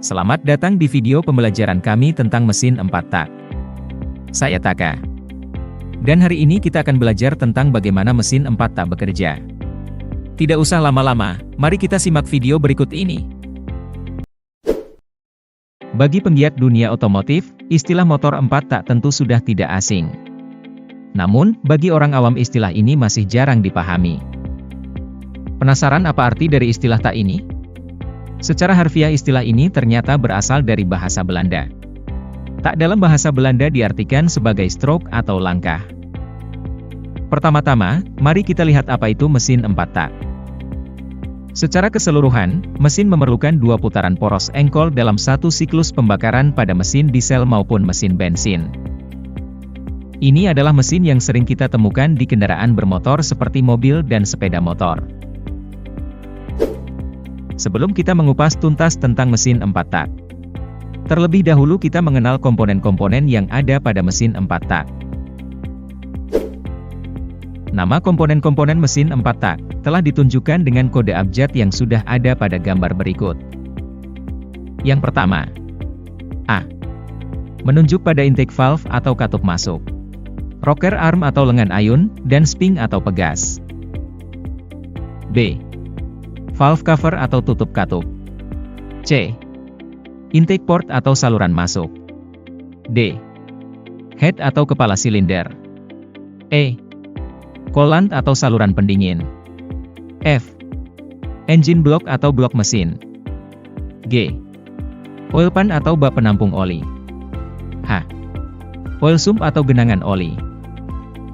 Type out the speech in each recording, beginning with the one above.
Selamat datang di video pembelajaran kami tentang mesin 4 tak. Saya Taka. Dan hari ini kita akan belajar tentang bagaimana mesin 4 tak bekerja. Tidak usah lama-lama, mari kita simak video berikut ini. Bagi penggiat dunia otomotif, istilah motor 4 tak tentu sudah tidak asing. Namun, bagi orang awam istilah ini masih jarang dipahami. Penasaran apa arti dari istilah tak ini? Secara harfiah istilah ini ternyata berasal dari bahasa Belanda. Tak dalam bahasa Belanda diartikan sebagai stroke atau langkah. Pertama-tama, mari kita lihat apa itu mesin 4 tak. Secara keseluruhan, mesin memerlukan dua putaran poros engkol dalam satu siklus pembakaran pada mesin diesel maupun mesin bensin. Ini adalah mesin yang sering kita temukan di kendaraan bermotor seperti mobil dan sepeda motor. Sebelum kita mengupas tuntas tentang mesin 4 tak, terlebih dahulu kita mengenal komponen-komponen yang ada pada mesin 4 tak. Nama komponen-komponen mesin 4 tak telah ditunjukkan dengan kode abjad yang sudah ada pada gambar berikut. Yang pertama, A. Menunjuk pada intake valve atau katup masuk, rocker arm atau lengan ayun, dan spring atau pegas. B. Valve cover atau tutup katup. C. Intake port atau saluran masuk. D. Head atau kepala silinder. E. Coolant atau saluran pendingin. F. Engine block atau blok mesin. G. Oil pan atau bak penampung oli. H. Oil sump atau genangan oli.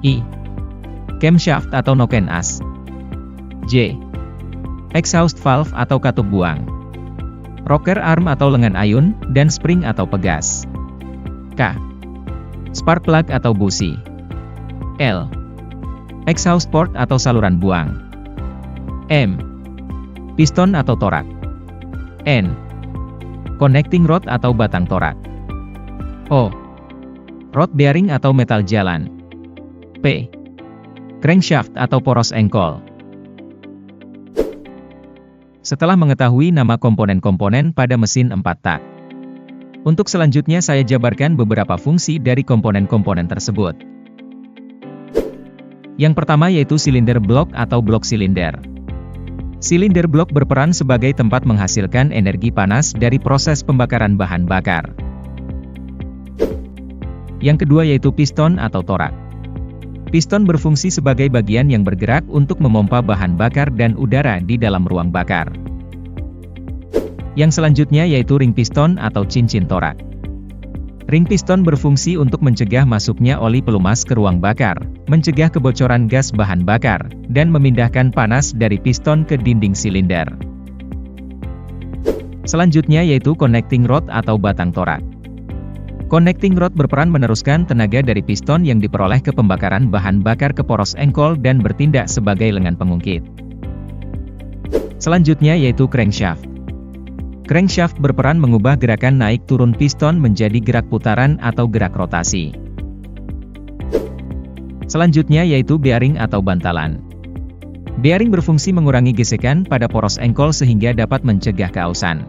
I. Camshaft atau noken as. J. Exhaust valve atau katup buang. Rocker arm atau lengan ayun, dan spring atau pegas. K. Spark plug atau busi. L. Exhaust port atau saluran buang. M. Piston atau torak. N. Connecting rod atau batang torak. O. Rod bearing atau metal jalan. P. Crankshaft atau poros engkol. Setelah mengetahui nama komponen-komponen pada mesin 4 tak, untuk selanjutnya saya jabarkan beberapa fungsi dari komponen-komponen tersebut. Yang pertama yaitu silinder blok atau blok silinder. Silinder blok berperan sebagai tempat menghasilkan energi panas dari proses pembakaran bahan bakar. Yang kedua yaitu piston atau torak. Piston berfungsi sebagai bagian yang bergerak untuk memompa bahan bakar dan udara di dalam ruang bakar. Yang selanjutnya yaitu ring piston atau cincin torak. Ring piston berfungsi untuk mencegah masuknya oli pelumas ke ruang bakar, mencegah kebocoran gas bahan bakar, dan memindahkan panas dari piston ke dinding silinder. Selanjutnya yaitu connecting rod atau batang torak. Connecting rod berperan meneruskan tenaga dari piston yang diperoleh ke pembakaran bahan bakar ke poros engkol dan bertindak sebagai lengan pengungkit. Selanjutnya yaitu crankshaft. Crankshaft berperan mengubah gerakan naik turun piston menjadi gerak putaran atau gerak rotasi. Selanjutnya yaitu bearing atau bantalan. Bearing berfungsi mengurangi gesekan pada poros engkol sehingga dapat mencegah keausan.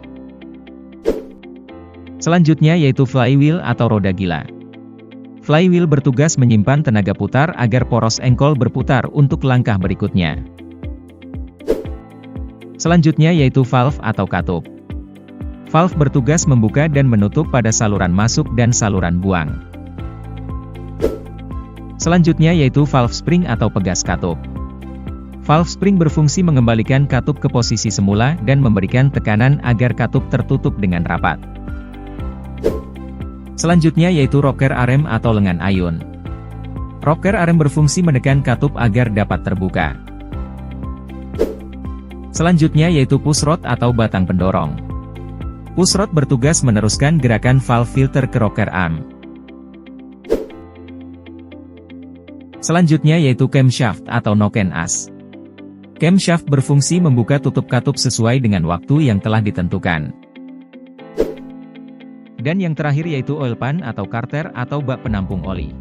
Selanjutnya yaitu flywheel atau roda gila. Flywheel bertugas menyimpan tenaga putar agar poros engkol berputar untuk langkah berikutnya. Selanjutnya yaitu valve atau katup. Valve bertugas membuka dan menutup pada saluran masuk dan saluran buang. Selanjutnya yaitu valve spring atau pegas katup. Valve spring berfungsi mengembalikan katup ke posisi semula dan memberikan tekanan agar katup tertutup dengan rapat. Selanjutnya yaitu rocker arm atau lengan ayun. Rocker arm berfungsi menekan katup agar dapat terbuka. Selanjutnya yaitu push rod atau batang pendorong. Push rod bertugas meneruskan gerakan valve filter ke rocker arm. Selanjutnya yaitu camshaft atau noken as. Camshaft berfungsi membuka tutup katup sesuai dengan waktu yang telah ditentukan. Dan yang terakhir yaitu oil pan atau carter atau bak penampung oli.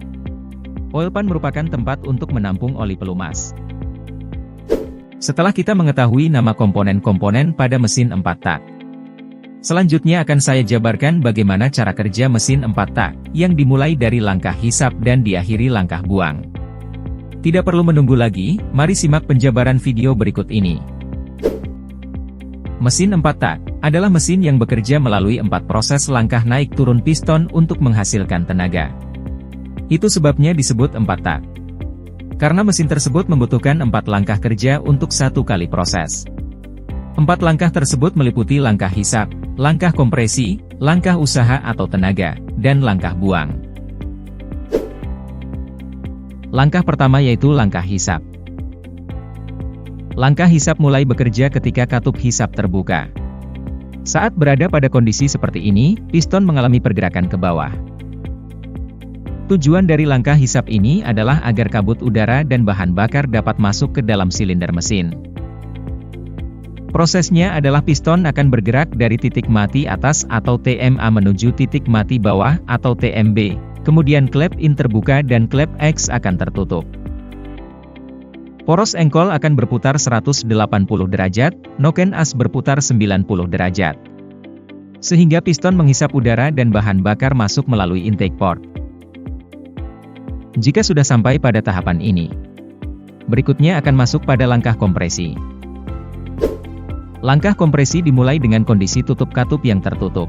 Oil pan merupakan tempat untuk menampung oli pelumas. Setelah kita mengetahui nama komponen-komponen pada mesin 4 tak, Selanjutnya akan saya jabarkan bagaimana cara kerja mesin 4 tak, yang dimulai dari langkah hisap dan diakhiri langkah buang. Tidak perlu menunggu lagi, mari simak penjabaran video berikut ini. Mesin 4 tak adalah mesin yang bekerja melalui 4 proses langkah naik turun piston untuk menghasilkan tenaga. Itu sebabnya disebut 4 tak. Karena mesin tersebut membutuhkan 4 langkah kerja untuk satu kali proses. 4 langkah tersebut meliputi langkah hisap, langkah kompresi, langkah usaha atau tenaga, dan langkah buang. Langkah pertama yaitu langkah hisap. Langkah hisap mulai bekerja ketika katup hisap terbuka. Saat berada pada kondisi seperti ini, piston mengalami pergerakan ke bawah. Tujuan dari langkah hisap ini adalah agar kabut udara dan bahan bakar dapat masuk ke dalam silinder mesin. Prosesnya adalah piston akan bergerak dari titik mati atas atau TMA menuju titik mati bawah atau TMB, kemudian klep in terbuka dan klep X akan tertutup. Poros engkol akan berputar 180 derajat, noken as berputar 90 derajat. Sehingga piston menghisap udara dan bahan bakar masuk melalui intake port. Jika sudah sampai pada tahapan ini, berikutnya akan masuk pada langkah kompresi. Langkah kompresi dimulai dengan kondisi tutup katup yang tertutup.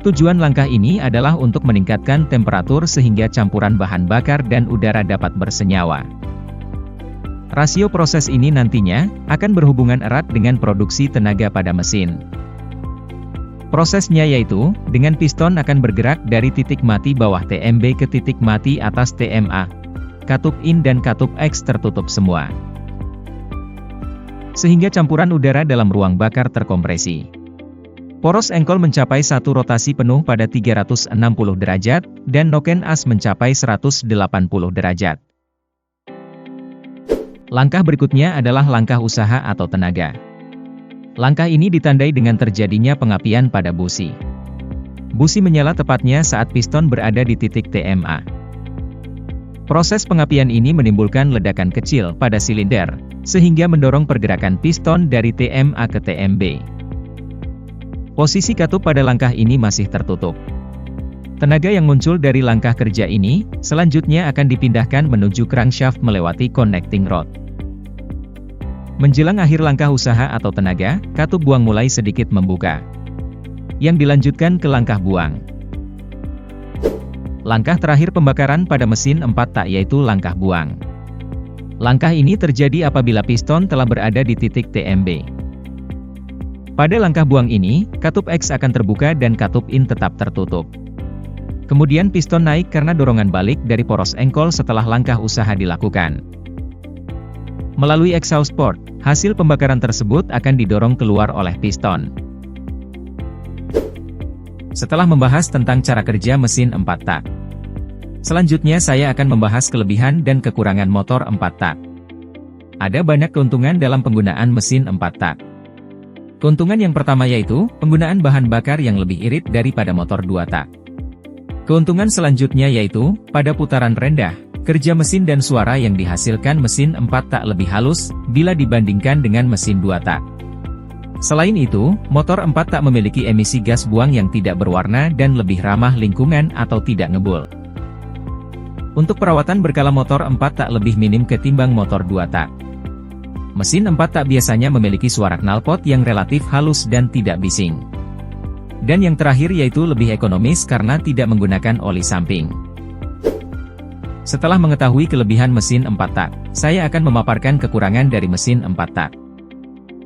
Tujuan langkah ini adalah untuk meningkatkan temperatur sehingga campuran bahan bakar dan udara dapat bersenyawa. Rasio proses ini nantinya akan berhubungan erat dengan produksi tenaga pada mesin. Prosesnya yaitu, dengan piston akan bergerak dari titik mati bawah TMB ke titik mati atas TMA. Katup in dan katup X tertutup semua. Sehingga campuran udara dalam ruang bakar terkompresi. Poros engkol mencapai satu rotasi penuh pada 360 derajat, dan noken as mencapai 180 derajat. Langkah berikutnya adalah langkah usaha atau tenaga. Langkah ini ditandai dengan terjadinya pengapian pada busi. Busi menyala tepatnya saat piston berada di titik TMA. Proses pengapian ini menimbulkan ledakan kecil pada silinder, sehingga mendorong pergerakan piston dari TMA ke TMB. Posisi katup pada langkah ini masih tertutup. Tenaga yang muncul dari langkah kerja ini, selanjutnya akan dipindahkan menuju crankshaft melewati connecting rod. Menjelang akhir langkah usaha atau tenaga, katup buang mulai sedikit membuka. Yang dilanjutkan ke langkah buang. Langkah terakhir pembakaran pada mesin 4 tak yaitu langkah buang. Langkah ini terjadi apabila piston telah berada di titik TMB. Pada langkah buang ini, katup X akan terbuka dan katup in tetap tertutup. Kemudian piston naik karena dorongan balik dari poros engkol setelah langkah usaha dilakukan. Melalui exhaust port, hasil pembakaran tersebut akan didorong keluar oleh piston. Setelah membahas tentang cara kerja mesin 4 tak, selanjutnya saya akan membahas kelebihan dan kekurangan motor 4 tak. Ada banyak keuntungan dalam penggunaan mesin 4 tak. Keuntungan yang pertama yaitu, penggunaan bahan bakar yang lebih irit daripada motor 2 tak. Keuntungan selanjutnya yaitu, pada putaran rendah, kerja mesin dan suara yang dihasilkan mesin 4 tak lebih halus, bila dibandingkan dengan mesin 2 tak. Selain itu, motor 4 tak memiliki emisi gas buang yang tidak berwarna dan lebih ramah lingkungan atau tidak ngebul. Untuk perawatan berkala motor 4 tak lebih minim ketimbang motor 2 tak. Mesin 4 tak biasanya memiliki suara knalpot yang relatif halus dan tidak bising. Dan yang terakhir yaitu lebih ekonomis karena tidak menggunakan oli samping. Setelah mengetahui kelebihan mesin 4 tak, saya akan memaparkan kekurangan dari mesin 4 tak.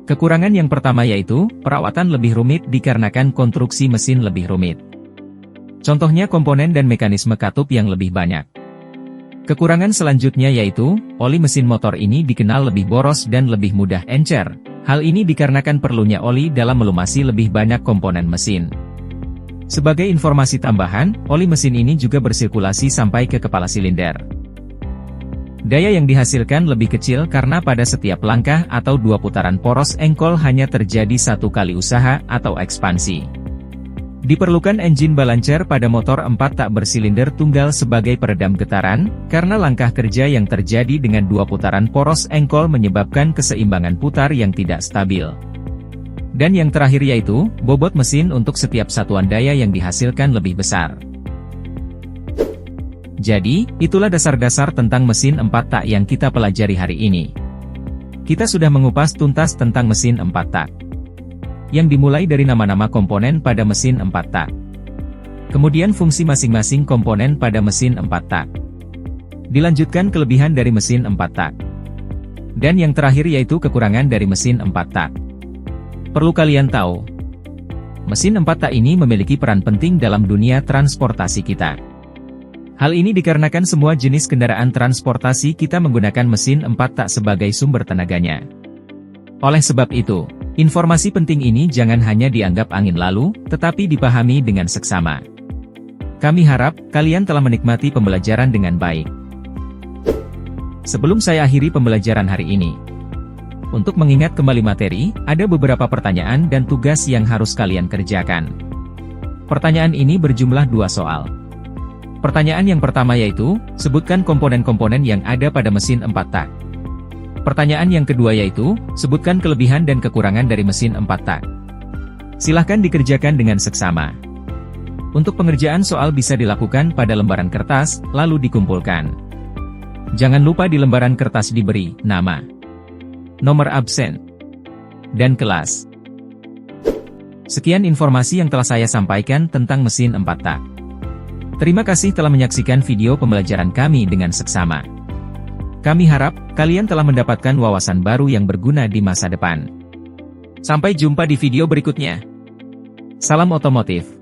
Kekurangan yang pertama yaitu, perawatan lebih rumit dikarenakan konstruksi mesin lebih rumit. Contohnya komponen dan mekanisme katup yang lebih banyak. Kekurangan selanjutnya yaitu, oli mesin motor ini dikenal lebih boros dan lebih mudah encer. Hal ini dikarenakan perlunya oli dalam melumasi lebih banyak komponen mesin. Sebagai informasi tambahan, oli mesin ini juga bersirkulasi sampai ke kepala silinder. Daya yang dihasilkan lebih kecil karena pada setiap langkah atau 2 putaran poros engkol hanya terjadi 1 kali usaha atau ekspansi. Diperlukan engine balancer pada motor 4 tak bersilinder tunggal sebagai peredam getaran, karena langkah kerja yang terjadi dengan 2 putaran poros engkol menyebabkan keseimbangan putar yang tidak stabil. Dan yang terakhir yaitu, bobot mesin untuk setiap satuan daya yang dihasilkan lebih besar. Jadi, itulah dasar-dasar tentang mesin 4 tak yang kita pelajari hari ini. Kita sudah mengupas tuntas tentang mesin 4 tak. Yang dimulai dari nama-nama komponen pada mesin 4 tak. Kemudian fungsi masing-masing komponen pada mesin 4 tak. Dilanjutkan kelebihan dari mesin 4 tak. Dan yang terakhir yaitu kekurangan dari mesin 4 tak. Perlu kalian tahu, mesin 4 tak ini memiliki peran penting dalam dunia transportasi kita. Hal ini dikarenakan semua jenis kendaraan transportasi kita menggunakan mesin 4 tak sebagai sumber tenaganya. Oleh sebab itu, informasi penting ini jangan hanya dianggap angin lalu, tetapi dipahami dengan seksama. Kami harap, kalian telah menikmati pembelajaran dengan baik. Sebelum saya akhiri pembelajaran hari ini, untuk mengingat kembali materi, ada beberapa pertanyaan dan tugas yang harus kalian kerjakan. Pertanyaan ini berjumlah 2 soal. Pertanyaan yang pertama yaitu, sebutkan komponen-komponen yang ada pada mesin 4 tak. Pertanyaan yang kedua yaitu, sebutkan kelebihan dan kekurangan dari mesin 4 tak. Silahkan dikerjakan dengan seksama. Untuk pengerjaan soal bisa dilakukan pada lembaran kertas, lalu dikumpulkan. Jangan lupa di lembaran kertas diberi nama, nomor absen, dan kelas. Sekian informasi yang telah saya sampaikan tentang mesin 4 tak. Terima kasih telah menyaksikan video pembelajaran kami dengan seksama. Kami harap, kalian telah mendapatkan wawasan baru yang berguna di masa depan. Sampai jumpa di video berikutnya. Salam otomotif.